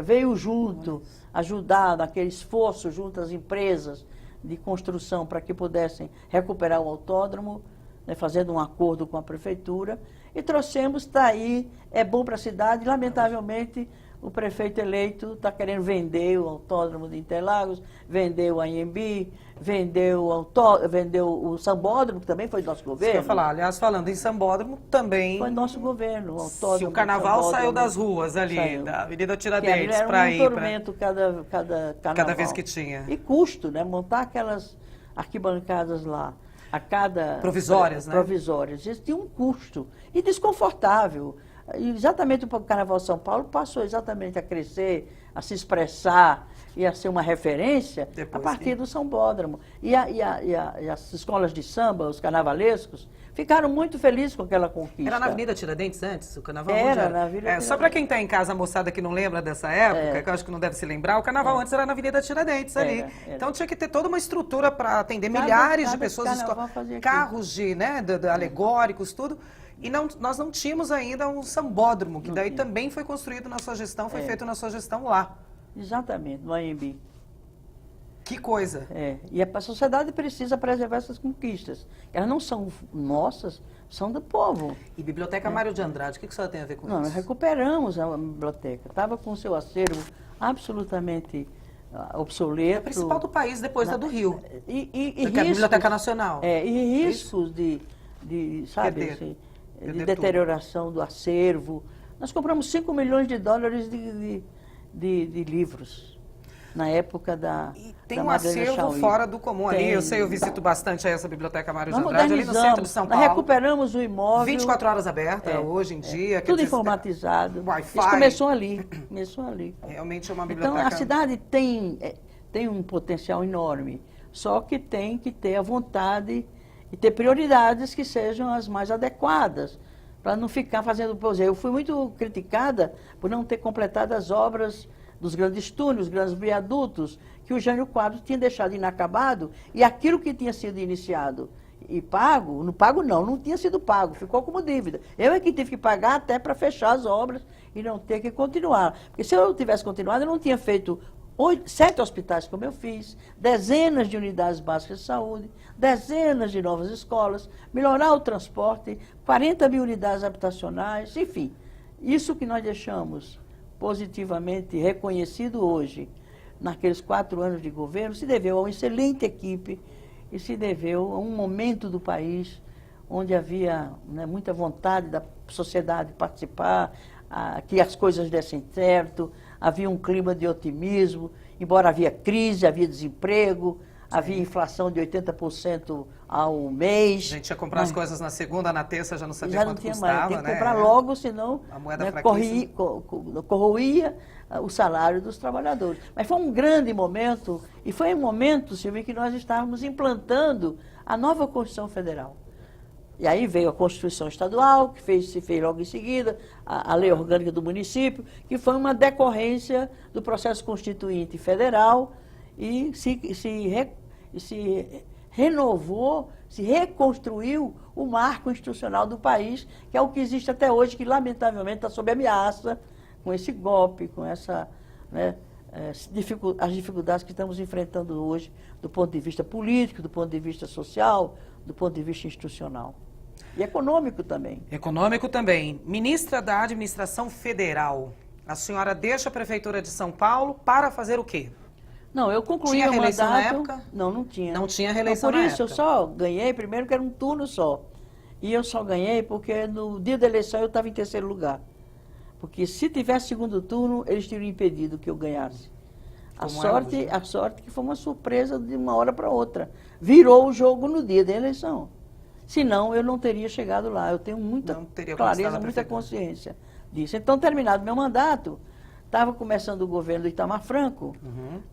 veio junto, ajudar naquele esforço junto às empresas de construção para que pudessem recuperar o autódromo, né, fazendo um acordo com a prefeitura, e trouxemos, está aí, é bom para a cidade. Lamentavelmente, o prefeito eleito está querendo vender o Autódromo de Interlagos, vendeu o AMB, vendeu o Sambódromo, que também foi do nosso governo. Isso que eu ia falar. Aliás, falando em Sambódromo, também... Foi nosso governo, o Autódromo. Se o carnaval saiu das ruas ali, saiu. Da Avenida Que Tiradentes, era para um ir... tormento cada carnaval. vez que tinha. E custo, né? Montar aquelas arquibancadas lá, a cada... Provisórias, né? Provisórias. Isso tinha um custo. E desconfortável. E exatamente o Carnaval São Paulo passou exatamente a crescer, a se expressar e a ser uma referência a partir do Sambódromo. E as escolas de samba, os carnavalescos, ficaram muito felizes com aquela conquista. Era na Avenida Tiradentes antes, o carnaval? Era na Avenida Tiradentes. Só para quem está em casa, a moçada que não lembra dessa época, que eu acho que não deve se lembrar, o carnaval antes era na Avenida Tiradentes ali. Era. Então tinha que ter toda uma estrutura para atender milhares de pessoas, carros alegóricos, tudo. E nós não tínhamos ainda um sambódromo, que daí também foi construído na sua gestão, foi feito na sua gestão lá. Exatamente, no AMB. Que coisa. E a sociedade precisa preservar essas conquistas. Elas não são nossas, são do povo. E Biblioteca Mário de Andrade, o que a senhora tem a ver com isso? Nós recuperamos a biblioteca. Estava com o seu acervo absolutamente obsoleto. É a principal do país depois da do Rio. E riscos, a Biblioteca Nacional. E riscos de deterioração do acervo. Nós compramos $5 milhões de livros. na época da E tem da um Madalena acervo Chauí. fora do comum ali. Tem. Eu sei, eu visito bastante aí essa Biblioteca Mário de Nós Andrade, ali no centro de modernizamos, São nós Paulo. recuperamos o imóvel. 24 horas aberta É, hoje em dia. quer Tudo dizer, informatizado. Wi-Fi. Isso começou ali, começou ali. Realmente é uma Então, biblioteca. a cidade tem um potencial enorme, só que tem que ter a vontade e ter prioridades que sejam as mais adequadas, para não ficar fazendo... Por exemplo, eu fui muito criticada por não ter completado as obras dos grandes túneis, os grandes viadutos, que o Jânio Quadros tinha deixado inacabado, e aquilo que tinha sido iniciado e pago, não tinha sido pago, ficou como dívida. Eu é que tive que pagar até para fechar as obras e não ter que continuar. Porque se eu tivesse continuado, eu não tinha feito 7 hospitais como eu fiz, dezenas de unidades básicas de saúde, dezenas de novas escolas, melhorar o transporte, 40 mil unidades habitacionais, enfim. Isso que nós deixamos positivamente reconhecido hoje, naqueles 4 anos de governo, se deveu a uma excelente equipe e se deveu a um momento do país onde havia, né, muita vontade da sociedade participar, que as coisas dessem certo, havia um clima de otimismo, embora havia crise, havia desemprego, havia inflação de 80% ao mês. A gente ia comprar as coisas na segunda, na terça, já não sabia Já não quanto tinha custava, mais, tinha que né? comprar logo, senão, A moeda né, fraquíssima. corroía o salário dos trabalhadores. Mas foi um grande momento, e foi um momento, Silvia, que nós estávamos implantando a nova Constituição Federal. E aí veio a Constituição Estadual, que se fez logo em seguida, a Lei Orgânica do Município, que foi uma decorrência do processo constituinte federal e se renovou, se reconstruiu o marco institucional do país, que é o que existe até hoje, que lamentavelmente está sob ameaça com esse golpe, com essa, né, as dificuldades que estamos enfrentando hoje, do ponto de vista político, do ponto de vista social, do ponto de vista institucional. E econômico também. Econômico também. Ministra da Administração Federal, a senhora deixa a Prefeitura de São Paulo para fazer o quê? Não, eu concluí Tinha o reeleição na mandato. época? Não, não tinha. Não tinha reeleição Então, por na isso, eu época. só ganhei, primeiro que era um turno só. E eu só ganhei porque no dia da eleição eu estava em terceiro lugar. Porque se tivesse segundo turno, eles teriam impedido que eu ganhasse. Como é hoje, né? A sorte que foi uma surpresa de uma hora para outra. Virou o jogo no dia da eleição. Senão, eu não teria chegado lá. Eu tenho muita Não teria clareza, conquistado a muita prefeitura. consciência disso. Então, terminado meu mandato, estava começando o governo do Itamar Franco,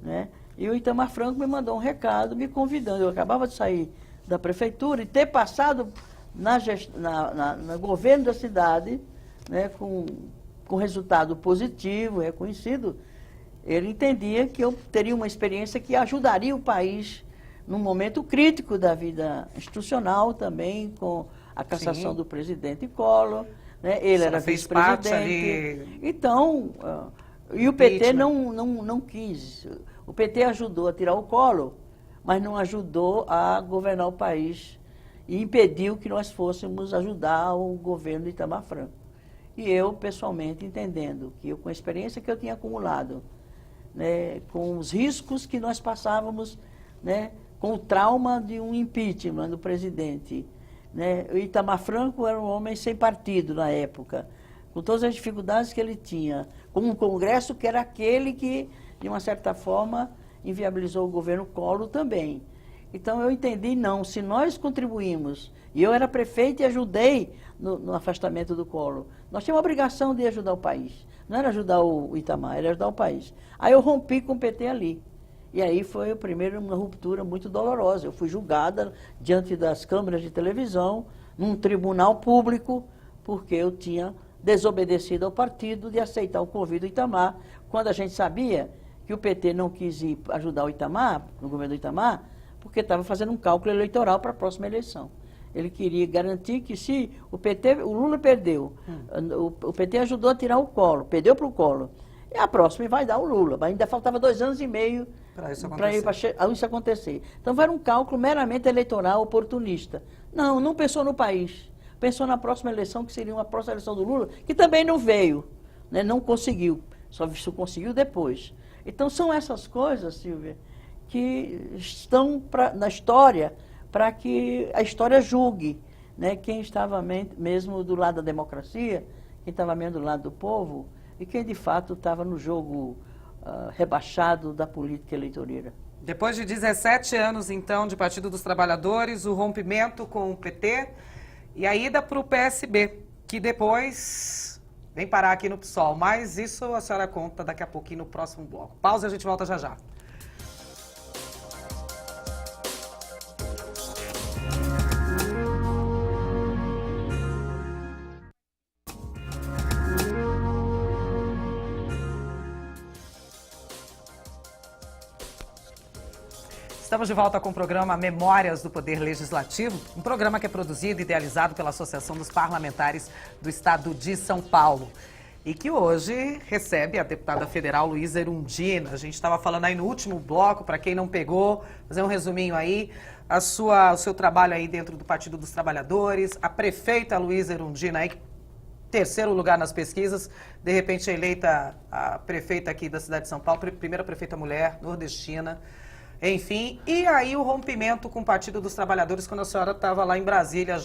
né? E o Itamar Franco me mandou um recado me convidando. Eu acabava de sair da prefeitura e ter passado no governo da cidade, né, com resultado positivo, reconhecido. Ele entendia que eu teria uma experiência que ajudaria o país num momento crítico da vida institucional também, com a cassação Sim. do presidente Collor, né? Ele Só era fez parte vice-presidente. ali. Então, e o PT Impeachment. não quis. O PT ajudou a tirar o Collor, mas não ajudou a governar o país e impediu que nós fôssemos ajudar o governo de Itamar Franco. E eu, pessoalmente, entendendo que eu, com a experiência que eu tinha acumulado, né, com os riscos que nós passávamos, né, com o trauma de um impeachment do presidente, né, o Itamar Franco era um homem sem partido na época, com todas as dificuldades que ele tinha, com um Congresso que era aquele que, de uma certa forma, inviabilizou o governo Collor também. Então, eu entendi, não, se nós contribuímos, e eu era prefeito e ajudei no afastamento do Collor, nós tínhamos a obrigação de ajudar o país. Não era ajudar o Itamar, era ajudar o país. Aí eu rompi com o PT ali. E aí foi a primeira uma ruptura muito dolorosa. Eu fui julgada diante das câmeras de televisão, num tribunal público, porque eu tinha desobedecido ao partido de aceitar o convite do Itamar, quando a gente sabia que o PT não quis ir ajudar o Itamar, no governo do Itamar, porque estava fazendo um cálculo eleitoral para a próxima eleição. Ele queria garantir que se o Lula perdeu, o PT ajudou a tirar o Collor, perdeu para o Collor, e a próxima vai dar o Lula, mas ainda faltava 2 anos e meio para isso acontecer. Então, era um cálculo meramente eleitoral, oportunista. Não pensou no país. Pensou na próxima eleição, que seria uma próxima eleição do Lula, que também não veio, né? Não conseguiu, só conseguiu depois. Então, são essas coisas, Silvia, que estão na história, para que a história julgue, né, quem estava mesmo do lado da democracia, quem estava mesmo do lado do povo, e quem de fato estava no jogo rebaixado da política eleitoreira. Depois de 17 anos, então, de Partido dos Trabalhadores, o rompimento com o PT e a ida para o PSB, que depois vem parar aqui no PSOL. Mas isso a senhora conta daqui a pouquinho no próximo bloco. Pausa e a gente volta já já. Estamos de volta com o programa Memórias do Poder Legislativo, um programa que é produzido e idealizado pela Associação dos Parlamentares do Estado de São Paulo e que hoje recebe a deputada federal Luísa Erundina. A gente estava falando aí no último bloco, para quem não pegou, fazer um resuminho aí, o seu trabalho aí dentro do Partido dos Trabalhadores, a prefeita Luísa Erundina aí, terceiro lugar nas pesquisas, de repente eleita a prefeita aqui da cidade de São Paulo, primeira prefeita mulher, nordestina. Enfim, e aí o rompimento com o Partido dos Trabalhadores, quando a senhora estava lá em Brasília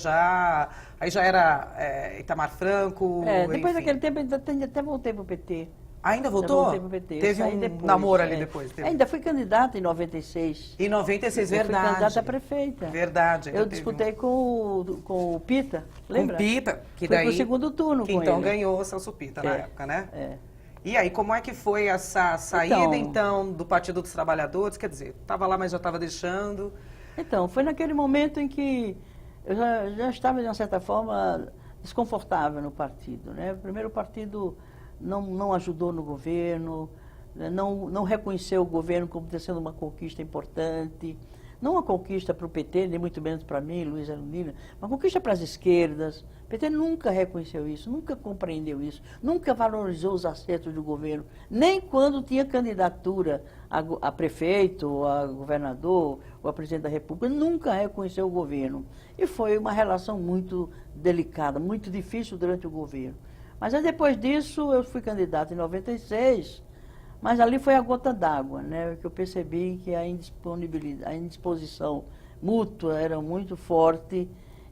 aí já era Itamar Franco, depois enfim. daquele tempo, até voltei para o PT. Ainda voltou? Voltei para o PT. Teve um depois, namoro ali depois? Teve. Ainda fui candidata em 96. Em 96, eu verdade. fui candidata a prefeita. Verdade. Eu disputei com o Pita, lembra? Com o Pita, que Fui daí... pro segundo turno que com então ele. ganhou o Celso Pita na época, né? É. E aí, como é que foi essa saída, então, do Partido dos Trabalhadores? Quer dizer, estava lá, mas já estava deixando. Então, foi naquele momento em que eu já estava, de uma certa forma, desconfortável no partido, né? Primeiro, o partido não ajudou no governo, né? não reconheceu o governo como sendo uma conquista importante. Não uma conquista para o PT, nem muito menos para mim, Luísa Erundina, uma conquista para as esquerdas. O PT nunca reconheceu isso, nunca compreendeu isso, nunca valorizou os acertos do governo, nem quando tinha candidatura a prefeito, a governador ou a presidente da República, nunca reconheceu o governo. E foi uma relação muito delicada, muito difícil durante o governo. Mas aí, depois disso, eu fui candidata em 96, mas ali foi a gota d'água, né? Que eu percebi que a indisposição mútua era muito forte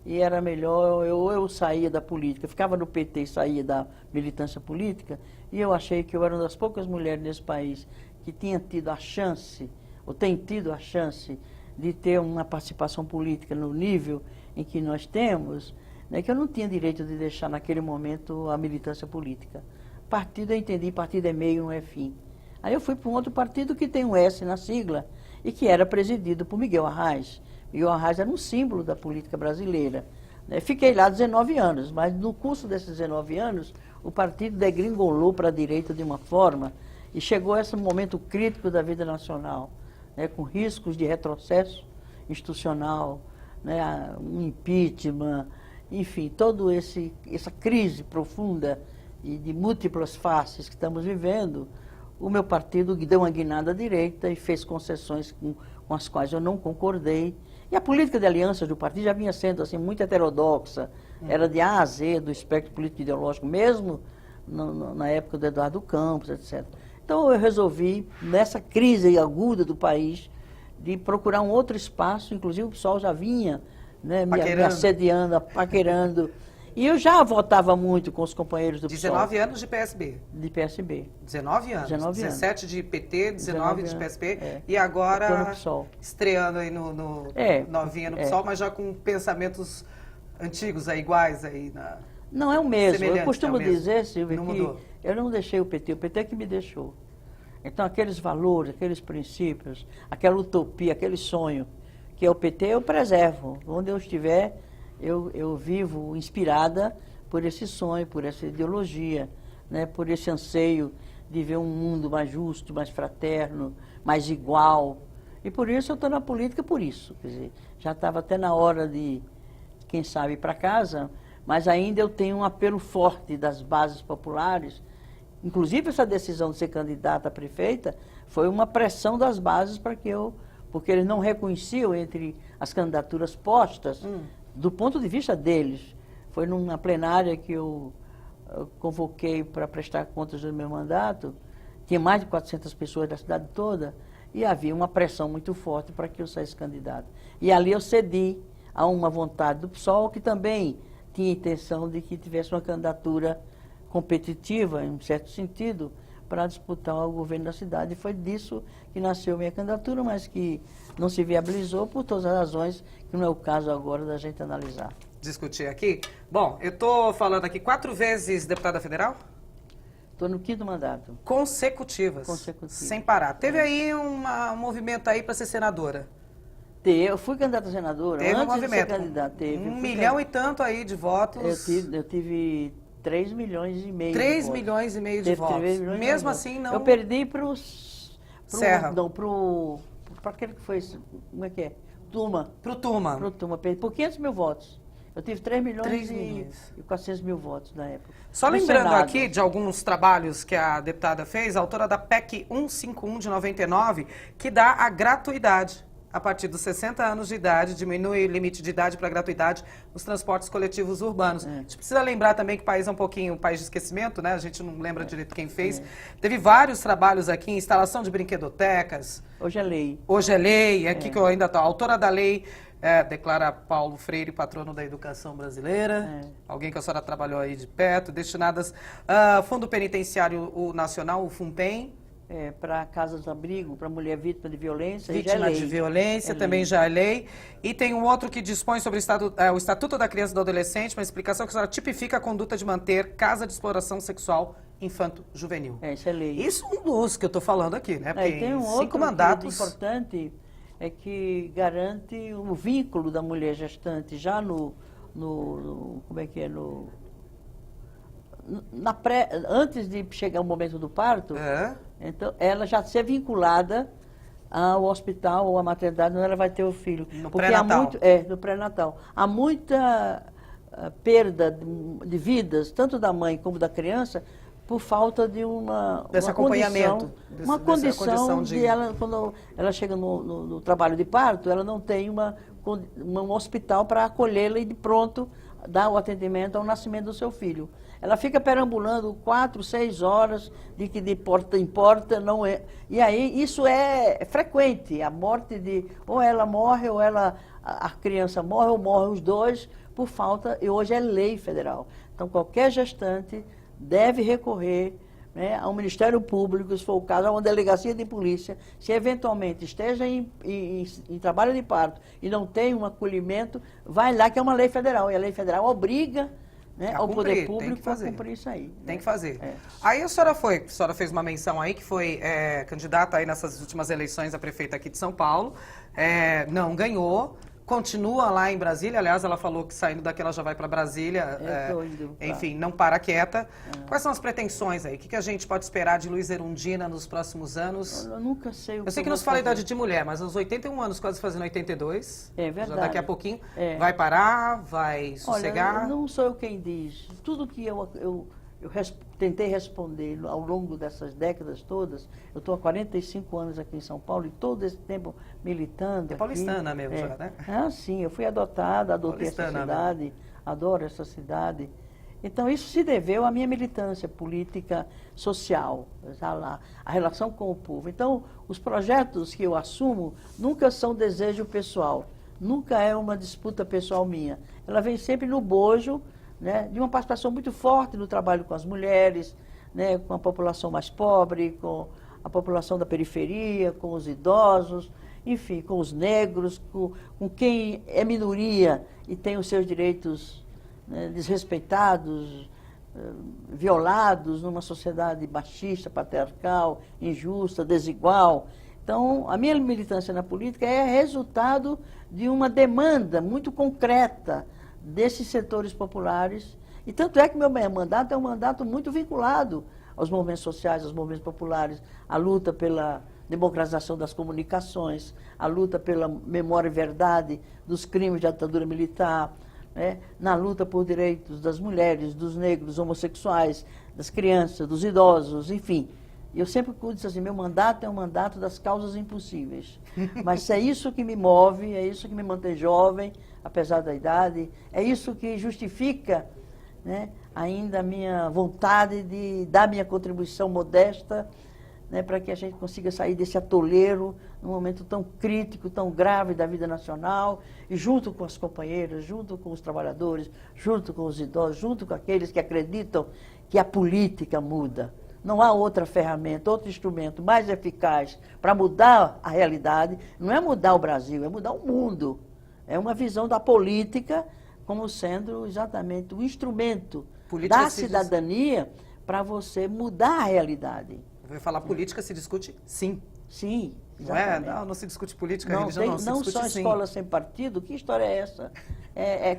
e era melhor eu saía da política. Eu ficava no PT e saía da militância política, e eu achei que eu era uma das poucas mulheres nesse país que tinha tido a chance, ou tem tido a chance, de ter uma participação política no nível em que nós temos, né? Que eu não tinha direito de deixar naquele momento a militância política. Partido, eu entendi, partido é meio, não é fim. Aí eu fui para um outro partido que tem um S na sigla e que era presidido por Miguel Arraes. Miguel Arraes era um símbolo da política brasileira. Fiquei lá 19 anos, mas no curso desses 19 anos, o partido degringolou para a direita de uma forma e chegou a esse momento crítico da vida nacional, né, com riscos de retrocesso institucional, né, um impeachment, enfim, toda essa crise profunda e de múltiplas faces que estamos vivendo. O meu partido deu uma guinada à direita e fez concessões com as quais eu não concordei. E a política de alianças do partido já vinha sendo assim, muito heterodoxa, era de A a Z do espectro político ideológico, mesmo na época do Eduardo Campos, etc. Então eu resolvi, nessa crise aguda do país, de procurar um outro espaço, inclusive o PSOL já vinha, né, me assediando, paquerando. E eu já votava muito com os companheiros do PSOL. 19 anos de PSB. De PSB. 19 anos. 19 anos. 17 de PT, 19 de PSB. É. E agora no PSOL. Estreando aí no novinha no PSOL, mas já com pensamentos antigos aí, iguais aí. Não, é o mesmo. Eu costumo é o mesmo. dizer, Silvia, não que mudou. Eu não deixei o PT é que me deixou. Então, aqueles valores, aqueles princípios, aquela utopia, aquele sonho que é o PT, eu preservo. Onde eu estiver, eu vivo inspirada por esse sonho, por essa ideologia, né, por esse anseio de ver um mundo mais justo, mais fraterno, mais igual. E por isso eu estou na política, por isso. Quer dizer, já estava até na hora de, quem sabe, ir para casa, mas ainda eu tenho um apelo forte das bases populares. Inclusive, essa decisão de ser candidata a prefeita foi uma pressão das bases para que porque eles não reconheciam entre as candidaturas postas, do ponto de vista deles. Foi numa plenária que eu convoquei para prestar contas do meu mandato, tinha mais de 400 pessoas da cidade toda, e havia uma pressão muito forte para que eu saísse candidato. E ali eu cedi a uma vontade do PSOL, que também tinha intenção de que tivesse uma candidatura competitiva, em um certo sentido, para disputar o governo da cidade. E foi disso que nasceu minha candidatura, mas que não se viabilizou por todas as razões, que não é o caso agora da gente analisar. Discutir aqui. Bom, eu estou falando aqui 4 vezes deputada federal? Estou no 5º mandato. Consecutivas. Sem parar. Teve aí um movimento aí para ser senadora. Eu fui candidata a senadora. Teve antes um movimento. de ser candidata. Teve. 1 milhão e tanto aí de votos. Eu tive 3 milhões e meio 3 de votos. milhões e meio de votos. Mesmo assim, não... Eu perdi para os... Serra. Não, para aquele que foi... Como é que é? Tuma. Pro Tuma. Pro Tuma. Perdi por 500 mil votos. Eu tive 3 milhões, 3 milhões. E 400 mil votos na época. Só lembrando aqui de alguns trabalhos que a deputada fez, a autora da PEC 151 de 99, que dá a gratuidade. A partir dos 60 anos de idade, diminui o limite de idade para gratuidade nos transportes coletivos urbanos. A gente precisa lembrar também que o país é um pouquinho um país de esquecimento, né? A gente não lembra direito quem fez. Teve vários trabalhos aqui, instalação de brinquedotecas. Hoje é lei. Hoje é lei, é aqui que eu ainda estou. A autora da lei declara Paulo Freire patrono da educação brasileira. Alguém que a senhora trabalhou aí de perto, destinadas Fundo Penitenciário Nacional, o FUNPEN. Para casas de abrigo, para mulher vítima de violência, vítima já é lei. de violência, também já é lei. E tem um outro que dispõe sobre o Estatuto da Criança e do Adolescente, uma explicação que a senhora tipifica a conduta de manter casa de exploração sexual infanto-juvenil. Isso é lei. Isso é um dos que eu estou falando aqui, né? Porque tem um 5 outro mandatos... importante, é que garante o vínculo da mulher gestante já como é que é, antes de chegar o momento do parto, então ela já ser vinculada ao hospital ou à maternidade onde ela vai ter o filho. No Porque pré-natal. no pré-natal. Há muita perda de vidas, tanto da mãe como da criança, por falta de desse acompanhamento. Uma condição de ela, quando ela chega no trabalho de parto, ela não tem um hospital para acolhê-la e de pronto dar o atendimento ao nascimento do seu filho. Ela fica perambulando 4, 6 horas, de porta em porta, não é. E aí isso é frequente, a morte ou ela morre, ou a criança morre, ou morrem os dois, por falta, e hoje é lei federal. Então qualquer gestante deve recorrer, né, ao Ministério Público, se for o caso, a uma delegacia de polícia, se eventualmente esteja em trabalho de parto e não tem um acolhimento, vai lá, que é uma lei federal, e a lei federal obriga, né, ao poder público a cumprir isso aí. Tem que fazer. Aí a senhora fez uma menção aí, que foi candidata aí nessas últimas eleições a prefeita aqui de São Paulo, não ganhou, continua lá em Brasília, aliás, ela falou que saindo daqui ela já vai para Brasília, enfim, não para quieta. Quais são as pretensões aí? O que a gente pode esperar de Luiza Erundina nos próximos anos? Eu nunca sei o que eu sei que nos fala a idade de mulher, mas aos 81 anos, quase fazendo 82, é verdade. Já daqui a pouquinho, vai parar, vai sossegar? Olha, não sou eu quem diz. Tudo que eu tentei responder ao longo dessas décadas todas, eu estou há 45 anos aqui em São Paulo e todo esse tempo militando. Paulistana mesmo, já, né? Sim, eu fui adotada, adotei essa cidade, adoro essa cidade. Então, isso se deveu à minha militância política social, a relação com o povo. Então, os projetos que eu assumo nunca são desejo pessoal, nunca é uma disputa pessoal minha. Ela vem sempre no bojo, né, de uma participação muito forte no trabalho com as mulheres, né, com a população mais pobre, com a população da periferia, com os idosos, enfim, com os negros, com quem é minoria e tem os seus direitos, né, desrespeitados, violados numa sociedade machista, patriarcal, injusta, desigual. Então, a minha militância na política é resultado de uma demanda muito concreta desses setores populares, e tanto é que meu mandato é um mandato muito vinculado aos movimentos sociais, aos movimentos populares, a luta pela democratização das comunicações, a luta pela memória e verdade dos crimes de ditadura militar, né, na luta por direitos das mulheres, dos negros, dos homossexuais, das crianças, dos idosos, enfim. Eu sempre disse assim, meu mandato é um mandato das causas impossíveis. Mas é isso que me move, é isso que me mantém jovem, apesar da idade, é isso que justifica, né, ainda a minha vontade de dar minha contribuição modesta, né, para que a gente consiga sair desse atoleiro num momento tão crítico, tão grave da vida nacional, e junto com as companheiras, junto com os trabalhadores, junto com os idosos, junto com aqueles que acreditam que a política muda. Não há outra ferramenta, outro instrumento mais eficaz para mudar a realidade. Não é mudar o Brasil, é mudar o mundo. É uma visão da política como sendo exatamente o instrumento da cidadania para você mudar a realidade. Vou falar política se discute sim. Sim, exatamente. Não se discute política, religião não se discute sim. Não só escola sem partido, que história é essa?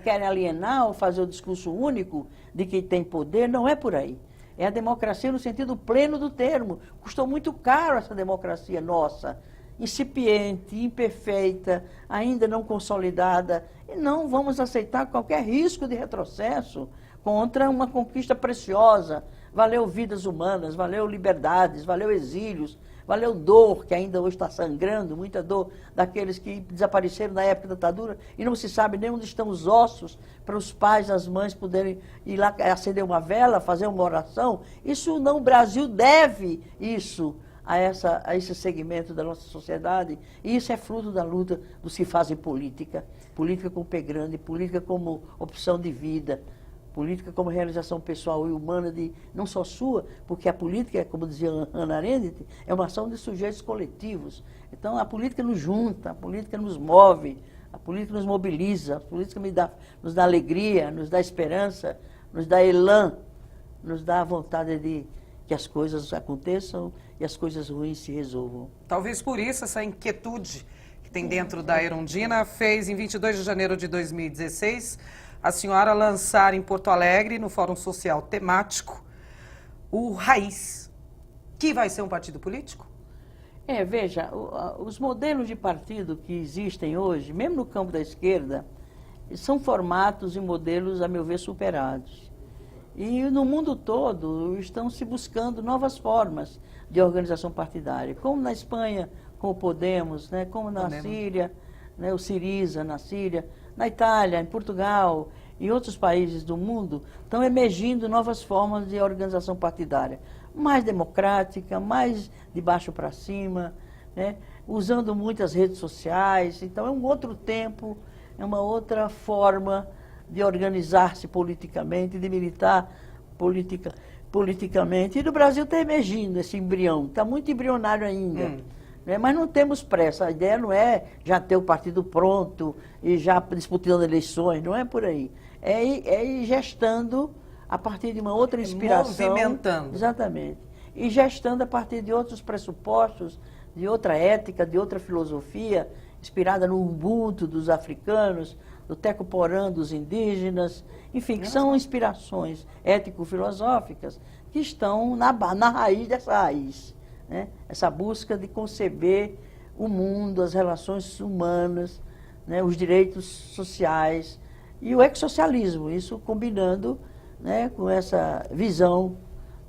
Querem alienar ou fazer o discurso único de quem tem poder? Não é por aí. É a democracia no sentido pleno do termo. Custou muito caro essa democracia nossa, incipiente, imperfeita, ainda não consolidada. E não vamos aceitar qualquer risco de retrocesso contra uma conquista preciosa. Valeu vidas humanas, valeu liberdades, valeu exílios, valeu dor, que ainda hoje está sangrando, muita dor daqueles que desapareceram na época da ditadura e não se sabe nem onde estão os ossos para os pais, as mães poderem ir lá acender uma vela, fazer uma oração. Isso não, o Brasil deve isso a esse segmento da nossa sociedade, e isso é fruto da luta dos que fazem política. Política com P grande, política como opção de vida, política como realização pessoal e humana, não só sua, porque a política, como dizia Hannah Arendt, é uma ação de sujeitos coletivos. Então, a política nos junta, a política nos move, a política nos mobiliza, a política nos dá alegria, nos dá esperança, nos dá elan, nos dá a vontade de que as coisas aconteçam e as coisas ruins se resolvam. Talvez por isso essa inquietude que tem dentro da Erundina fez, em 22 de janeiro de 2016, a senhora lançar em Porto Alegre, no Fórum Social Temático, o Raiz, que vai ser um partido político? Veja, os modelos de partido que existem hoje, mesmo no campo da esquerda, são formatos e modelos, a meu ver, superados. E no mundo todo estão se buscando novas formas de organização partidária, como na Espanha, com o Podemos, né, como na Síria, né, o Syriza na Síria, na Itália, em Portugal e outros países do mundo, estão emergindo novas formas de organização partidária, mais democrática, mais de baixo para cima, né, usando muitas redes sociais. Então é um outro tempo, é uma outra forma de organizar-se politicamente, de militar politicamente. E no Brasil está emergindo esse embrião, está muito embrionário ainda. Mas não temos pressa, a ideia não é já ter o partido pronto e já disputando eleições, não é por aí. É ir gestando a partir de uma outra inspiração. Movimentando. Exatamente. E gestando a partir de outros pressupostos, de outra ética, de outra filosofia, inspirada no Ubuntu dos africanos, do Teco-Porã dos indígenas, enfim, que são inspirações ético-filosóficas que estão na raiz dessa raiz. Né? Essa busca de conceber o mundo, as relações humanas, né? Os direitos sociais e o ecossocialismo, isso combinando, né, com essa visão,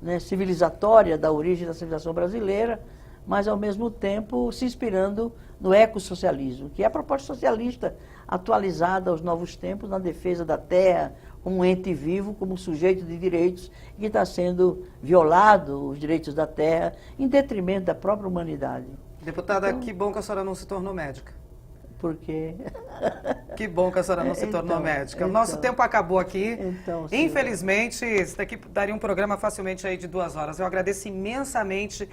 né, civilizatória da origem da civilização brasileira, mas ao mesmo tempo se inspirando no ecossocialismo, que é a proposta socialista atualizada aos novos tempos na defesa da terra, como um ente vivo, como um sujeito de direitos, que está sendo violado os direitos da terra em detrimento da própria humanidade. Deputada, então, que bom que a senhora não se tornou médica. Por quê? Que bom que a senhora não se tornou médica. O nosso tempo acabou aqui. Infelizmente, isso daqui daria um programa facilmente aí de 2 horas. Eu agradeço imensamente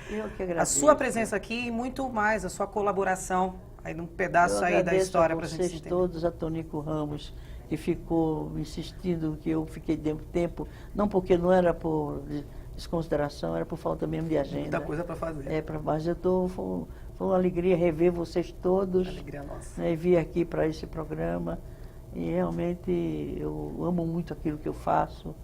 a sua presença aqui e muito mais, a sua colaboração aí num pedaço aí da história para a gente entender. Todos, a Tonico Ramos, que ficou insistindo que eu fiquei dentro do tempo, não porque não era por desconsideração, era por falta mesmo de agenda. Muita coisa para fazer. Mas foi uma alegria rever vocês todos. Alegria nossa. Né, vir aqui para esse programa. E realmente eu amo muito aquilo que eu faço.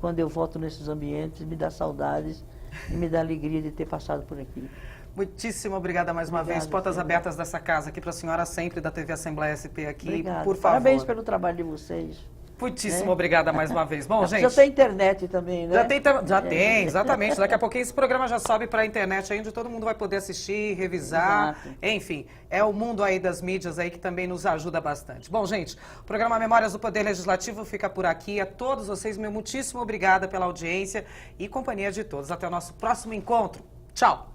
Quando eu volto nesses ambientes, me dá saudades e me dá alegria de ter passado por aqui. Muitíssimo obrigada mais uma vez. Portas abertas dessa casa aqui para a senhora sempre, da TV Assembleia SP aqui. Obrigada. Por favor. Parabéns pelo trabalho de vocês. Muitíssimo obrigada mais uma vez. Bom, gente... Já tem internet também, né? Já tem, exatamente. Daqui a pouquinho esse programa já sobe para a internet aí, onde todo mundo vai poder assistir, revisar. Exato. Enfim, é o mundo aí das mídias aí que também nos ajuda bastante. Bom, gente, o programa Memórias do Poder Legislativo fica por aqui. A todos vocês, meu muitíssimo obrigada pela audiência e companhia de todos. Até o nosso próximo encontro. Tchau!